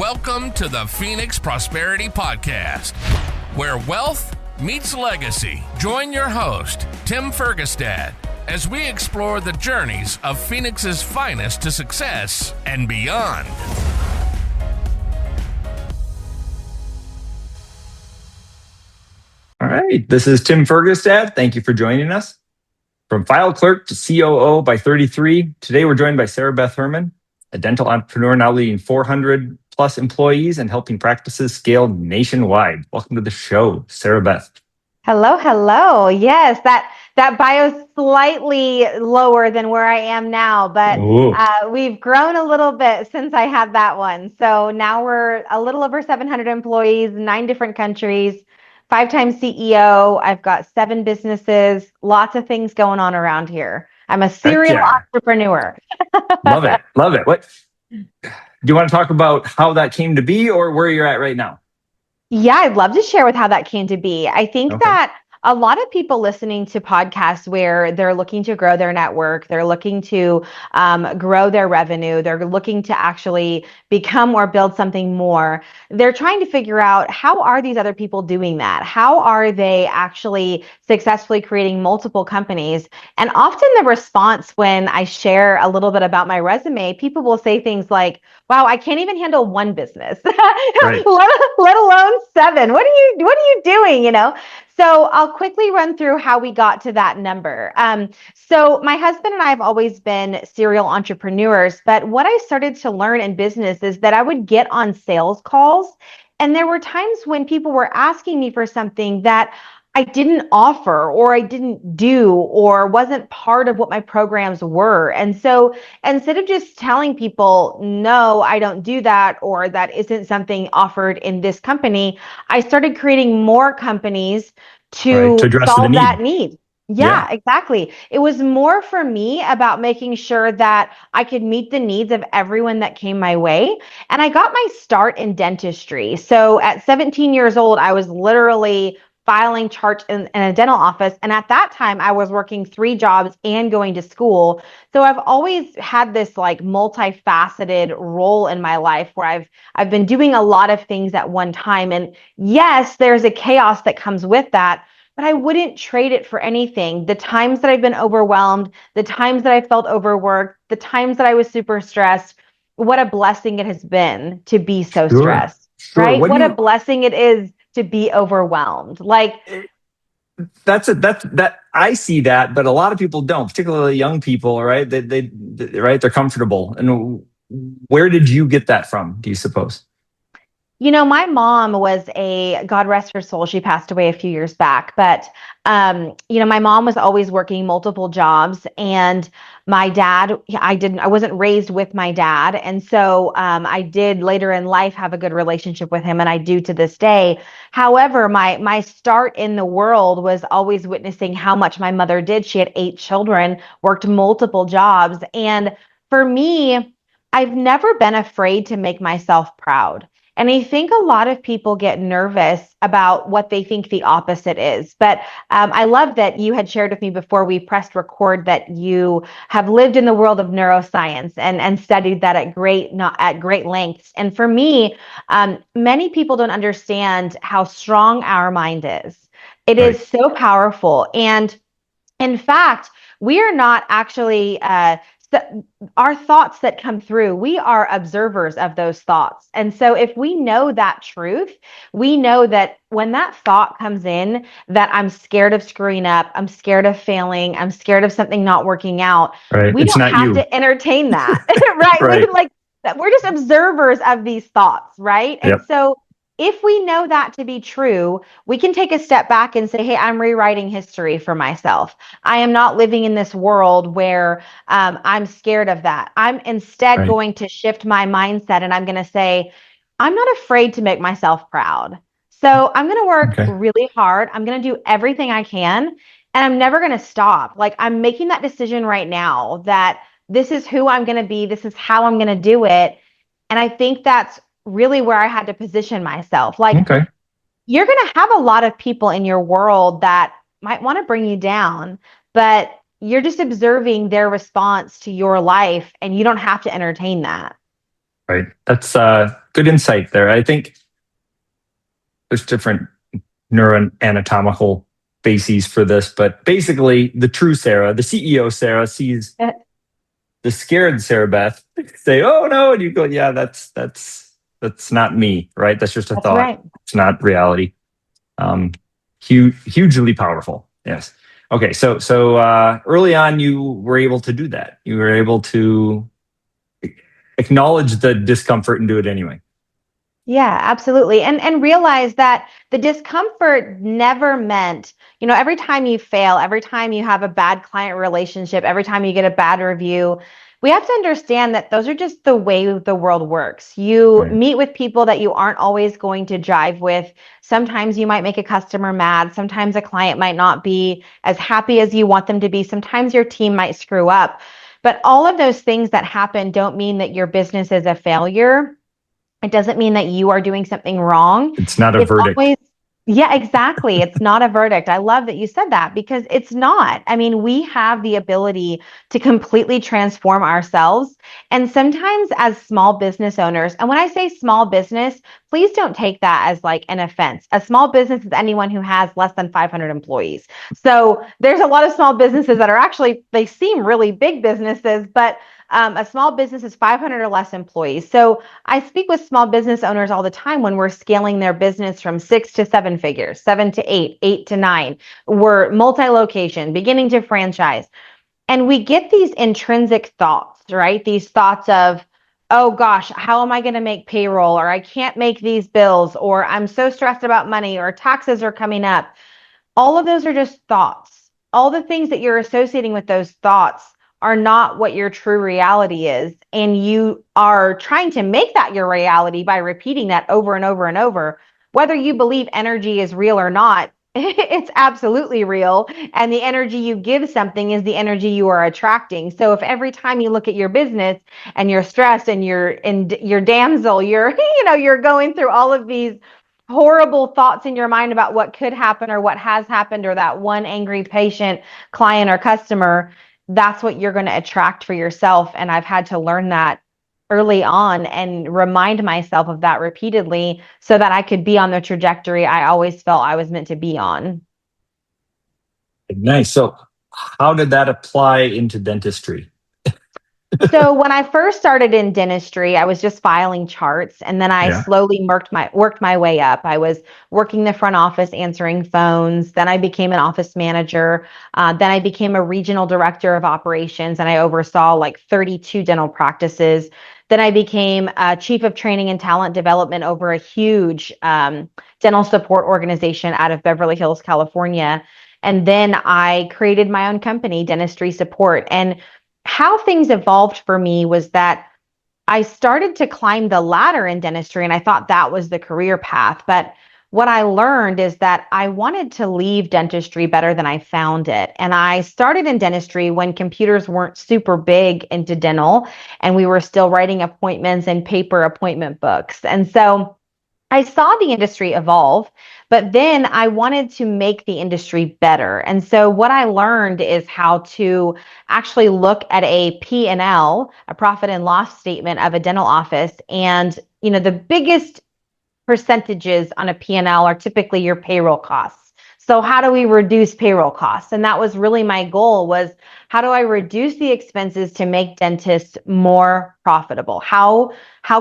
Welcome to the Phoenix Prosperity Podcast, where wealth meets legacy. Join your host, Tim Fergestad, as we explore the journeys of Phoenix's finest to success and beyond. All right, this is Tim Fergestad. Thank you for joining us. From file clerk to COO by 33, today we're joined by Sarah Beth Herman, a dental entrepreneur now leading 400 plus employees and helping practices scale nationwide. Welcome to the show, Sarah Beth. Hello. Yes, that bio is slightly lower than where I am now, but we've grown a little bit since I had that one. So now we're a little over 700 employees, 9 different countries, 5-time CEO. I've got 7 businesses, lots of things going on around here. I'm a serial entrepreneur. Love it. What do you want to talk about how that came to be or where you're at right now? Yeah, I'd love to share with how that came to be. I think that a lot of people listening to podcasts where they're looking to grow their network, they're looking to grow their revenue, they're looking to actually become or build something more. They're trying to figure out, how are these other people doing that? How are they actually successfully creating multiple companies? And often the response when I share a little bit about my resume, people will say things like, wow, I can't even handle one business, let alone 7. What are you doing? So I'll quickly run through how we got to that number. So my husband and I have always been serial entrepreneurs, but what I started to learn in business is that I would get on sales calls, and there were times when people were asking me for something that I didn't offer, or I didn't do, or wasn't part of what my programs were. And so instead of just telling people, no, I don't do that, or that isn't something offered in this company, I started creating more companies to solve that need. Yeah, exactly. It was more for me about making sure that I could meet the needs of everyone that came my way. And I got my start in dentistry. So at 17 years old, I was literally filing charts in a dental office. And at that time, I was working 3 jobs and going to school. So I've always had this like multifaceted role in my life where I've been doing a lot of things at one time. And yes, there's a chaos that comes with that, but I wouldn't trade it for anything. The times that I've been overwhelmed, the times that I felt overworked, the times that I was super stressed, what a blessing it has been to be so stressed, right? What a blessing it is to be overwhelmed. Like that I see that, but a lot of people don't, particularly young people, right? They right, they're comfortable. And where did you get that from, do you suppose? My mom was God rest her soul, she passed away a few years back, but my mom was always working multiple jobs, and my dad, I wasn't raised with my dad. And so I did later in life have a good relationship with him, and I do to this day. However, my start in the world was always witnessing how much my mother did. She had 8 children, worked multiple jobs. And for me, I've never been afraid to make myself proud. And I think a lot of people get nervous about what they think the opposite is. But I love that you had shared with me before we pressed record that you have lived in the world of neuroscience and studied that at great lengths. And for me, many people don't understand how strong our mind is. It is so powerful. And in fact, we are not actually our thoughts that come through, we are observers of those thoughts. And so if we know that truth, we know that when that thought comes in, that I'm scared of screwing up, I'm scared of failing, I'm scared of something not working out, we don't have to entertain that, right? We're just observers of these thoughts, right? And so if we know that to be true, we can take a step back and say, hey, I'm rewriting history for myself. I am not living in this world where I'm scared of that. I'm instead going to shift my mindset, and I'm going to say, I'm not afraid to make myself proud. So I'm going to work really hard. I'm going to do everything I can, and I'm never going to stop. Like, I'm making that decision right now that this is who I'm going to be. This is how I'm going to do it. And I think that's really where I had to position myself. Like, you're going to have a lot of people in your world that might want to bring you down, but you're just observing their response to your life, and you don't have to entertain that. Right. That's good insight there. I think there's different neuroanatomical bases for this, but basically the true Sarah, the CEO Sarah, sees the scared Sarah Beth say, "Oh no," and you go, "Yeah, that's not me, right? That's just a That's thought. right. It's not reality." Hugely powerful. Yes. Okay. So early on, you were able to do that. You were able to acknowledge the discomfort and do it anyway. Yeah, absolutely. And realize that the discomfort never meant, every time you fail, every time you have a bad client relationship, every time you get a bad review, we have to understand that those are just the way the world works. You meet with people that you aren't always going to jive with. Sometimes you might make a customer mad. Sometimes a client might not be as happy as you want them to be. Sometimes your team might screw up. But all of those things that happen don't mean that your business is a failure. It doesn't mean that you are doing something wrong. It's not a verdict. Yeah, exactly. It's not a verdict. I love that you said that because it's not. I mean, we have the ability to completely transform ourselves. And sometimes as small business owners, and when I say small business, please don't take that as like an offense. A small business is anyone who has less than 500 employees. So there's a lot of small businesses that are actually, they seem really big businesses, but a small business is 500 or less employees. So I speak with small business owners all the time when we're scaling their business from 6 to 7 figures, 7 to 8, 8 to 9. We're multi-location, beginning to franchise. And we get these intrinsic thoughts, right? These thoughts of, oh gosh, how am I going to make payroll? Or I can't make these bills, or I'm so stressed about money, or taxes are coming up. All of those are just thoughts. All the things that you're associating with those thoughts are not what your true reality is. And you are trying to make that your reality by repeating that over and over and over. Whether you believe energy is real or not, it's absolutely real. And the energy you give something is the energy you are attracting. So if every time you look at your business and you're stressed and you're damsel, you're going through all of these horrible thoughts in your mind about what could happen or what has happened or that one angry patient, client, or customer, that's what you're going to attract for yourself. And I've had to learn that early on and remind myself of that repeatedly so that I could be on the trajectory I always felt I was meant to be on. Nice. So how did that apply into dentistry? So when I first started in dentistry, I was just filing charts, and then I slowly worked my way up. I was working the front office, answering phones. Then I became an office manager. Then I became a regional director of operations, and I oversaw like 32 dental practices. Then I became chief of training and talent development over a huge dental support organization out of Beverly Hills, California. And then I created my own company, Dentistry Support. And how things evolved for me was that I started to climb the ladder in dentistry, and I thought that was the career path. But what I learned is that I wanted to leave dentistry better than I found it. And I started in dentistry when computers weren't super big into dental, and we were still writing appointments and paper appointment books. And so I saw the industry evolve, but then I wanted to make the industry better. And so what I learned is how to actually look at a P&L, a profit and loss statement of a dental office. And, the biggest percentages on a P&L are typically your payroll costs. So how do we reduce payroll costs? And that was really my goal, was how do I reduce the expenses to make dentists more profitable? How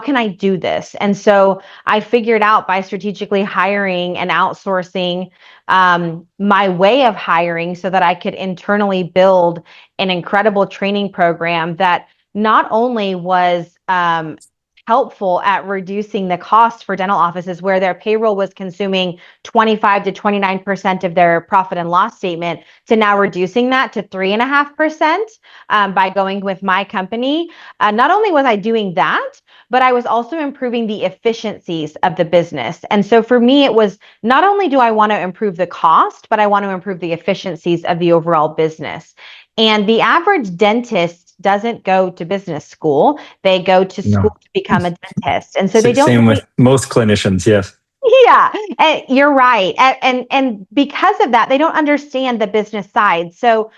can I do this? And so I figured out by strategically hiring and outsourcing my way of hiring so that I could internally build an incredible training program that not only was helpful at reducing the cost for dental offices where their payroll was consuming 25 to 29% of their profit and loss statement, to now reducing that to 3.5% by going with my company. Not only was I doing that, but I was also improving the efficiencies of the business. And so for me, it was not only do I want to improve the cost, but I want to improve the efficiencies of the overall business. And the average dentist doesn't go to business school. They go to school to become a dentist. And so they don't. Same with most clinicians, yes. Yeah, and you're right. And because of that, they don't understand the business side. So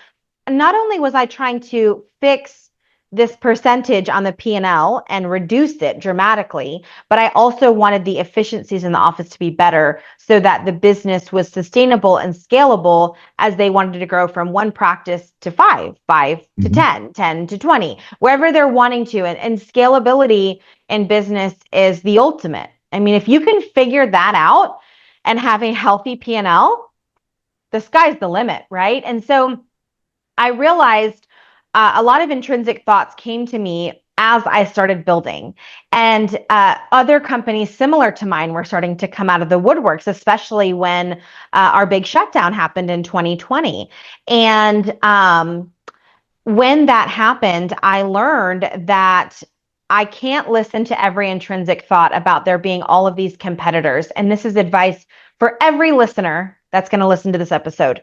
not only was I trying to fix this percentage on the P&L and reduce it dramatically, but I also wanted the efficiencies in the office to be better so that the business was sustainable and scalable as they wanted to grow from one practice to five to 10, 10 to 20, wherever they're wanting to. And scalability in business is the ultimate. I mean, if you can figure that out and have a healthy P&L, the sky's the limit, right? And so I realized a lot of intrinsic thoughts came to me as I started building. And other companies similar to mine were starting to come out of the woodworks, especially when our big shutdown happened in 2020. And when that happened, I learned that I can't listen to every intrinsic thought about there being all of these competitors. And this is advice for every listener that's going to listen to this episode.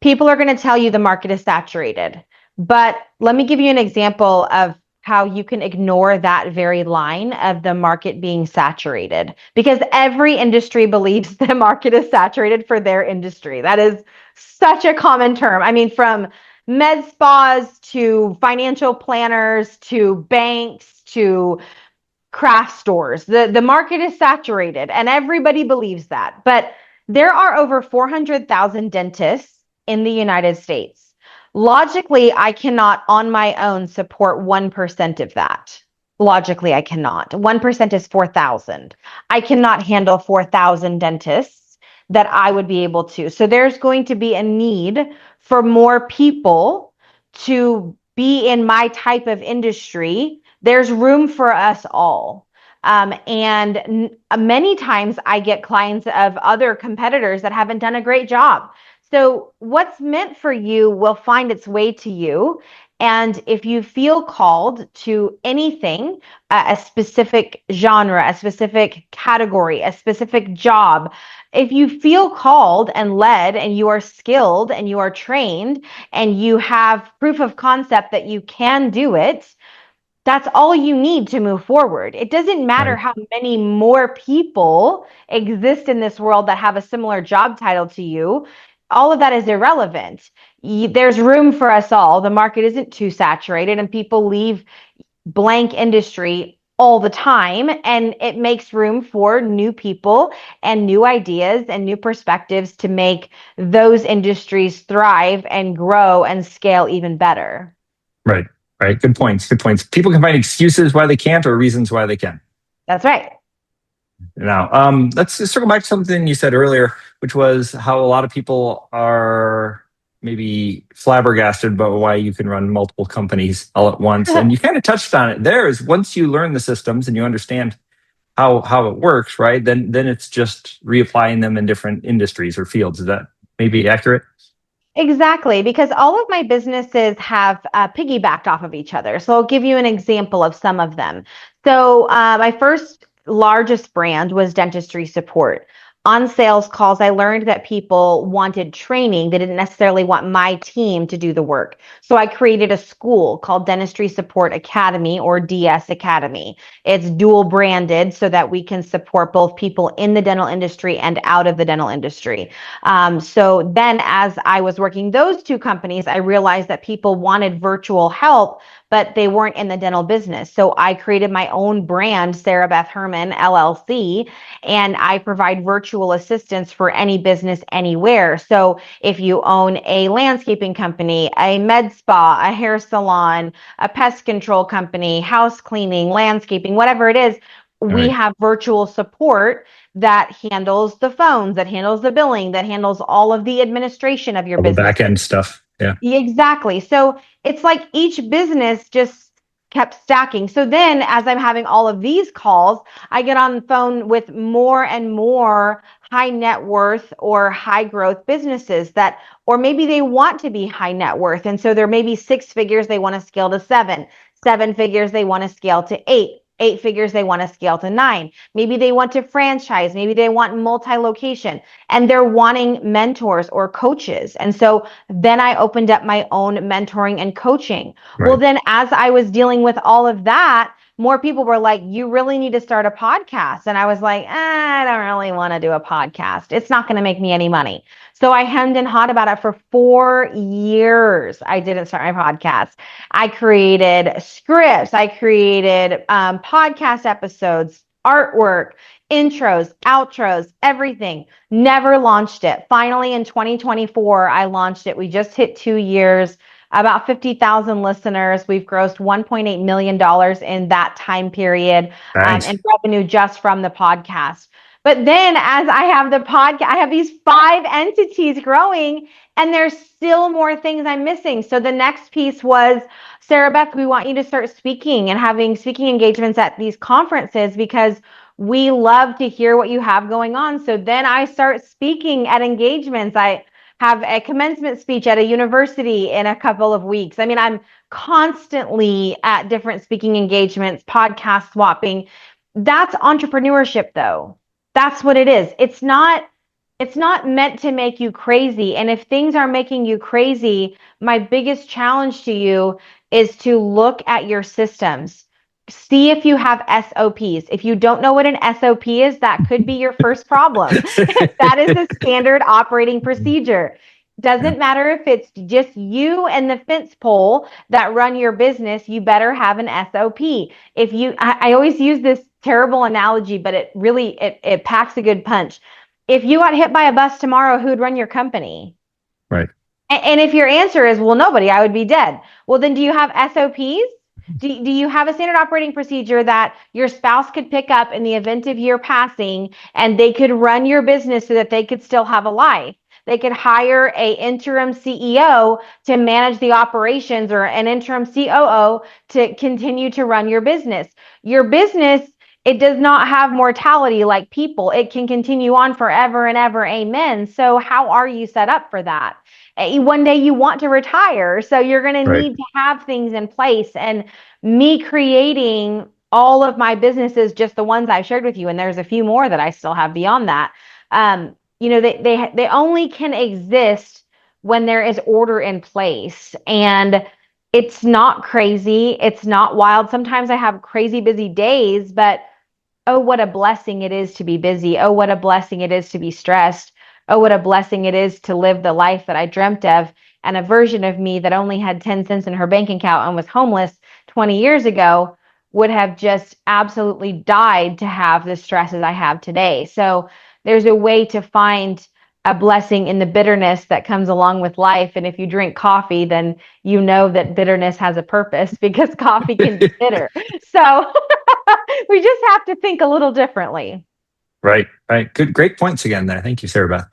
People are going to tell you the market is saturated. But let me give you an example of how you can ignore that very line of the market being saturated, because every industry believes the market is saturated for their industry. That is such a common term. I mean, from med spas to financial planners to banks to craft stores, the market is saturated and everybody believes that. But there are over 400,000 dentists in the United States. Logically, I cannot on my own support 1% of that. Logically, I cannot. 1% is 4,000. I cannot handle 4,000 dentists that I would be able to. So there's going to be a need for more people to be in my type of industry. There's room for us all. And many times I get clients of other competitors that haven't done a great job. So what's meant for you will find its way to you. And if you feel called to anything, a specific genre, a specific category, a specific job, if you feel called and led and you are skilled and you are trained and you have proof of concept that you can do it, that's all you need to move forward. It doesn't matter how many more people exist in this world that have a similar job title to you. All of that is irrelevant. There's room for us all. The market isn't too saturated and people leave blank industry all the time, and it makes room for new people and new ideas and new perspectives to make those industries thrive and grow and scale even better. Right. Right. Good points. Good points. People can find excuses why they can't or reasons why they can. That's right. Now, let's just circle back to something you said earlier, which was how a lot of people are maybe flabbergasted about why you can run multiple companies all at once. And you kind of touched on it there. Is once you learn the systems and you understand how it works, right? Then it's just reapplying them in different industries or fields. Is that maybe accurate? Exactly, because all of my businesses have piggybacked off of each other. So I'll give you an example of some of them. So my first largest brand was dentistry support. On sales calls, I learned that people wanted training. They didn't necessarily want my team to do the work. So I created a school called Dentistry Support Academy, or DS Academy. It's dual branded so that we can support both people in the dental industry and out of the dental industry. So then as I was working those two companies, I realized that people wanted virtual help, but they weren't in the dental business. So I created my own brand, Sarah Beth Herman, LLC, and I provide virtual assistance for any business anywhere. So if you own a landscaping company, a med spa, a hair salon, a pest control company, house cleaning, landscaping, whatever it is, we have virtual support that handles the phones, that handles the billing, that handles all of the administration of your business. The back end stuff. Yeah. Exactly. So it's like each business just kept stacking. So then as I'm having all of these calls, I get on the phone with more and more high net worth or high growth businesses that, or maybe they want to be high net worth. And so there may be 6 figures they want to scale to 7, 7 figures they want to scale to 8. 8 figures they want to scale to 9. Maybe they want to franchise. Maybe they want multi-location and they're wanting mentors or coaches. And so then I opened up my own mentoring and coaching. Right. Well, then as I was dealing with all of that, more people were like, you really need to start a podcast. And I was like, I don't really want to do a podcast. It's not going to make me any money. So I hemmed and hawed about it for 4 years. I didn't start my podcast. I created scripts. I created podcast episodes, artwork, intros, outros, everything. Never launched it. Finally, in 2024, I launched it. We just hit 2 years, about 50,000 listeners. We've grossed $1.8 million in that time period, Nice. in revenue just from the podcast. But then as I have the podcast, I have these 5 entities growing, and there's still more things I'm missing. So the next piece was, Sarah Beth, we want you to start speaking and having speaking engagements at these conferences because we love to hear what you have going on. So then I start speaking at engagements. I have a commencement speech at a university in a couple of weeks. I mean, I'm constantly at different speaking engagements, podcast swapping. That's entrepreneurship, though. That's what it is. It's not meant to make you crazy. And if things are making you crazy, my biggest challenge to you is to look at your systems. See if you have SOPs. If you don't know what an SOP is, that could be your first problem. That is a standard operating procedure. Doesn't matter if it's just you and the fence pole that run your business, you better have an SOP. I always use this terrible analogy, but it really packs a good punch. If you got hit by a bus tomorrow, who'd run your company? Right. And if your answer is, well, nobody, I would be dead. Well, then do you have SOPs? Do you have a standard operating procedure that your spouse could pick up in the event of your passing, and they could run your business so that they could still have a life? They could hire an interim CEO to manage the operations, or an interim COO to continue to run your business. Your business, it does not have mortality like people. It can continue on forever and ever. Amen. So how are you set up for that? One day you want to retire, so you're going to need to have things in place. And me creating all of my businesses, just the ones I've shared with you, and there's a few more that I still have beyond that. They only can exist when there is order in place, and it's not crazy. It's not wild. Sometimes I have crazy busy days, but oh, what a blessing it is to be busy. Oh, what a blessing it is to be stressed. Oh, what a blessing it is to live the life that I dreamt of. And a version of me that only had 10 cents in her bank account and was homeless 20 years ago would have just absolutely died to have the stresses I have today. So there's a way to find a blessing in the bitterness that comes along with life. And if you drink coffee, then you know that bitterness has a purpose, because coffee can be bitter. So we just have to think a little differently. Right. Good, great points again there. Thank you, Sarah Beth.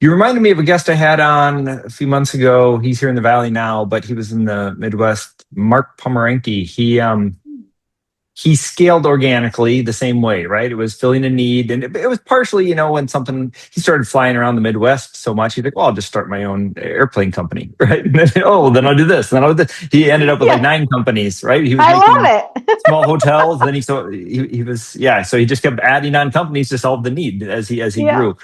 You reminded me of a guest I had on a few months ago. He's here in the Valley now, but he was in the Midwest. Mark Pomeranke. He scaled organically the same way, right? It was filling a need. And it was partially, when he started flying around the Midwest so much, he's like, well, I'll just start my own airplane company, right? And then, then I'll do this. And then I'll do this. He ended up with like 9 companies, right? He was making small hotels. Then so he he just kept adding on companies to solve the need as he grew.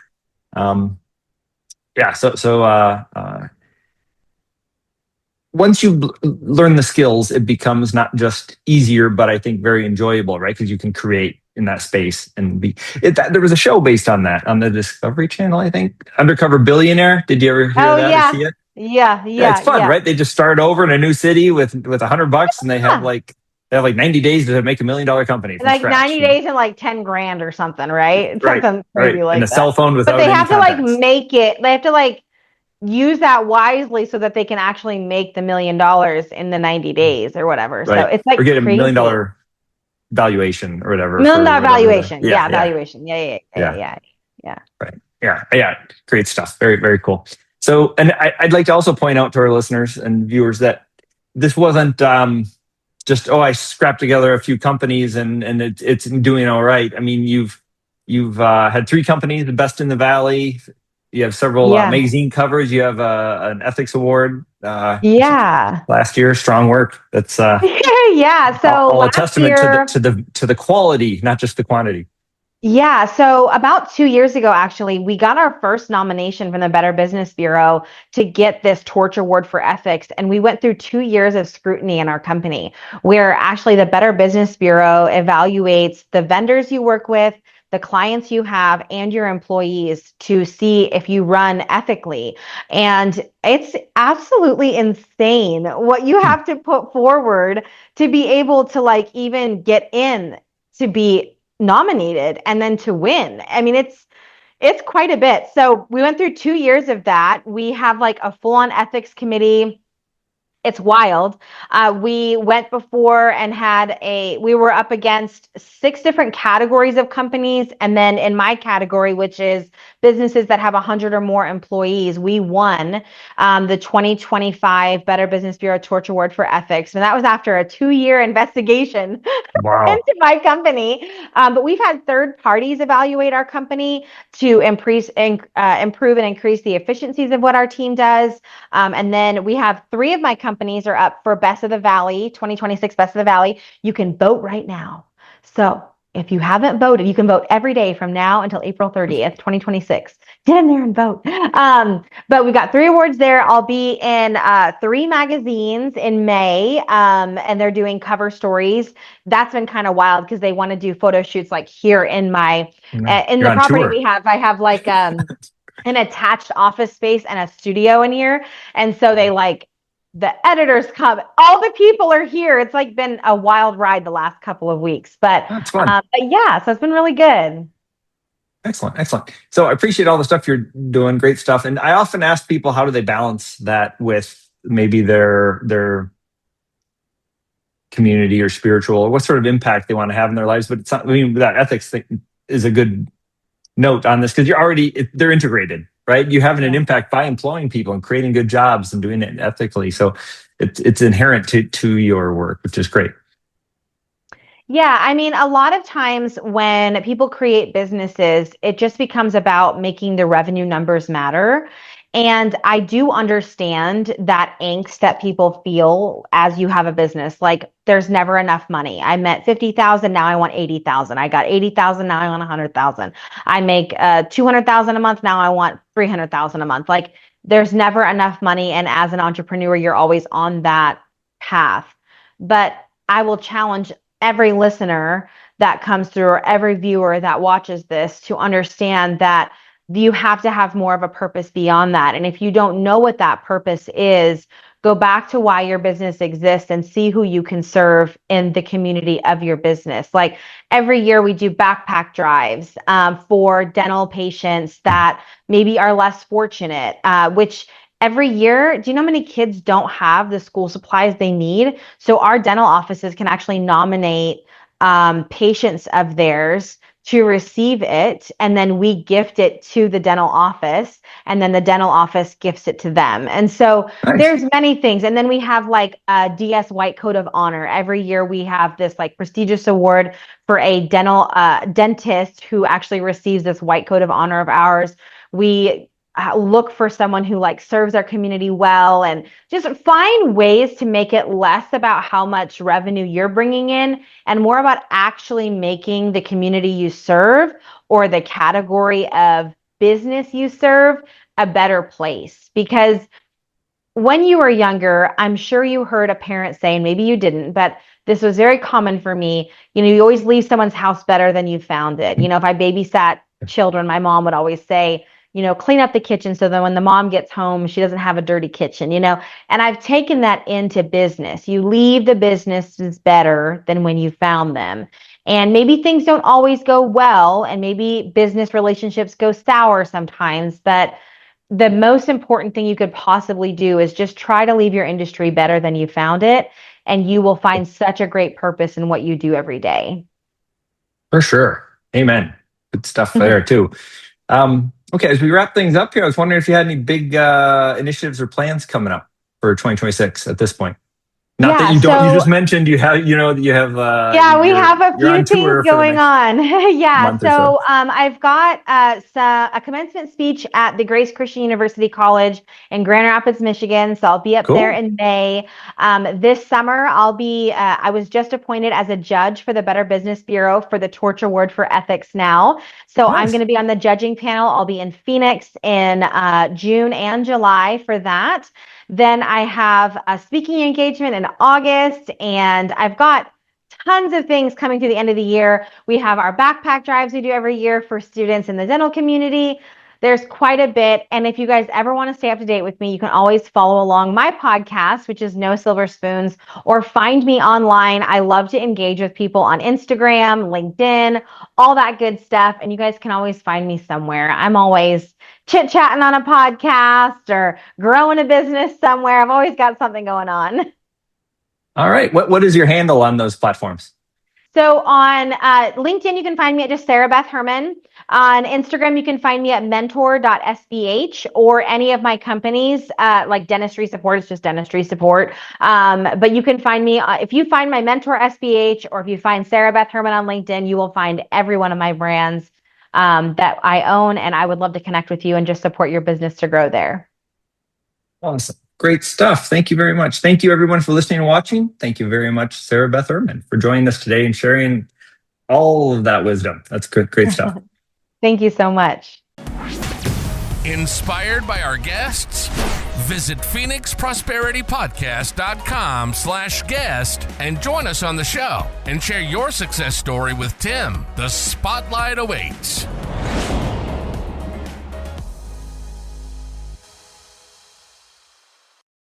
Once you learn the skills, it becomes not just easier, but I think very enjoyable, right? Because you can create in that space and there was a show based on that on the Discovery Channel, I think. Undercover Billionaire. Did you ever hear that or see it? Yeah. It's fun, right? They just start over in a new city with $100, and they have like 90 days to make $1 million company. Like scratch. 90 days and like 10 grand or something, right? Something crazy like and a cell phone without. But they have to make it. They have to use that wisely so that they can actually make the $1 million in the 90 days or whatever. Right. So it's like, or get $1 million valuation or whatever. $1 million valuation. Valuation. Yeah. Right. Yeah. Great stuff. Very, very cool. So, and I'd like to also point out to our listeners and viewers that this wasn't just, I scrapped together a few companies and it's doing all right. I mean, you've had 3 companies, the best in the Valley. You have several magazine covers. You have an ethics award. Last year, strong work. That's So all a testament to the quality, not just the quantity. Yeah, so about 2 years ago, actually, we got our first nomination from the Better Business Bureau to get this Torch Award for Ethics. And we went through 2 years of scrutiny in our company, where actually the Better Business Bureau evaluates the vendors you work with, the clients you have, and your employees to see if you run ethically. And it's absolutely insane what you have to put forward to be able to like even get in to be nominated and then to win. I mean, it's quite a bit. So we went through 2 years of that. We have like a full-on ethics committee. It's wild. We went before and we were up against 6 different categories of companies. And then in my category, which is businesses that have 100 or more employees, we won the 2025 Better Business Bureau Torch Award for Ethics. And that was after a 2-year investigation Wow. into my company. But we've had third parties evaluate our company to improve and increase the efficiencies of what our team does. And then we have 3 of my companies are up for Best of the Valley, 2026 Best of the Valley. You can vote right now. So if you haven't voted, you can vote every day from now until April 30th, 2026. Get in there and vote. But we've got 3 awards there. I'll be in 3 magazines in May, and they're doing cover stories. That's been kind of wild because they want to do photo shoots like here in my in You're the on property tour. we have. I have like an attached office space and a studio in here, and so they like the editors come. All the people are here. It's like been a wild ride the last couple of weeks, That's fun. but yeah, so it's been really good. Excellent, excellent. So I appreciate all the stuff you're doing. Great stuff. And I often ask people, how do they balance that with maybe their community or spiritual, or what sort of impact they want to have in their lives? But it's not, I mean, that ethics thing is a good note on this because they're integrated, right? You having an impact by employing people and creating good jobs and doing it ethically. So it's inherent to your work, which is great. Yeah, I mean, a lot of times when people create businesses, it just becomes about making the revenue numbers matter. And I do understand that angst that people feel as you have a business. Like there's never enough money. I met 50,000, now I want 80,000. I got 80,000, now I want 100,000. I make 200,000 a month, now I want 300,000 a month. Like there's never enough money, and as an entrepreneur, you're always on that path. But I will challenge every listener that comes through or every viewer that watches this to understand that you have to have more of a purpose beyond that. And if you don't know what that purpose is, go back to why your business exists and see who you can serve in the community of your business. Like every year we do backpack drives for dental patients that maybe are less fortunate, which every year, do you know how many kids don't have the school supplies they need? So our dental offices can actually nominate patients of theirs to receive it, and then we gift it to the dental office, and then the dental office gifts it to them. And so Nice. there's many things. And then we have like a DS White Coat of Honor. Every year we have this like prestigious award for a dentist who actually receives this White Coat of Honor of ours. We look for someone who like serves our community well, and just find ways to make it less about how much revenue you're bringing in and more about actually making the community you serve or the category of business you serve a better place. Because when you were younger, I'm sure you heard a parent say, and maybe you didn't, but this was very common for me. You know, you always leave someone's house better than you found it. You know, if I babysat children, my mom would always say, you know, clean up the kitchen so that when the mom gets home, she doesn't have a dirty kitchen, you know. And I've taken that into business. You leave the businesses better than when you found them. And maybe things don't always go well, and maybe business relationships go sour sometimes, but the most important thing you could possibly do is just try to leave your industry better than you found it, and you will find such a great purpose in what you do every day. For sure. Amen. Good stuff there too. Okay, as we wrap things up here, I was wondering if you had any big initiatives or plans coming up for 2026 at this point. Not that Yeah, you don't. You so just mentioned you have. You have. yeah, we have a you're few on tour things for the going next on. Yeah, month or so. so I've got a commencement speech at the Grace Christian University College in Grand Rapids, Michigan. So I'll be up there Cool. in May. This summer, I'll be. I was just appointed as a judge for the Better Business Bureau for the Torch Award for Ethics now. So I'm Nice. going to be on the judging panel. I'll be in Phoenix in June and July for that. Then I have a speaking engagement in August, and I've got tons of things coming to the end of the year. We have our backpack drives we do every year for students in the dental community. There's quite a bit. And if you guys ever want to stay up to date with me, you can always follow along my podcast, which is No Silver Spoons, or find me online. I love to engage with people on Instagram, LinkedIn, all that good stuff. And you guys can always find me somewhere. I'm always chit-chatting on a podcast or growing a business somewhere. I've always got something going on. All right. What is your handle on those platforms? So on LinkedIn, you can find me at just Sarah Beth Herman. On Instagram, you can find me at mentor.sbh, or any of my companies, like dentistry support. It's just dentistry support. But you can find me, if you find my mentor SBH, or if you find Sarah Beth Herman on LinkedIn, you will find every one of my brands that I own. And I would love to connect with you and just support your business to grow there. Awesome. Great stuff. Thank you very much. Thank you, everyone, for listening and watching. Thank you very much, Sarah Beth Herman, for joining us today and sharing all of that wisdom. That's great stuff. Thank you so much. Inspired by our guests? Visit phoenixprosperitypodcast.com/guest and join us on the show and share your success story with Tim. The spotlight awaits.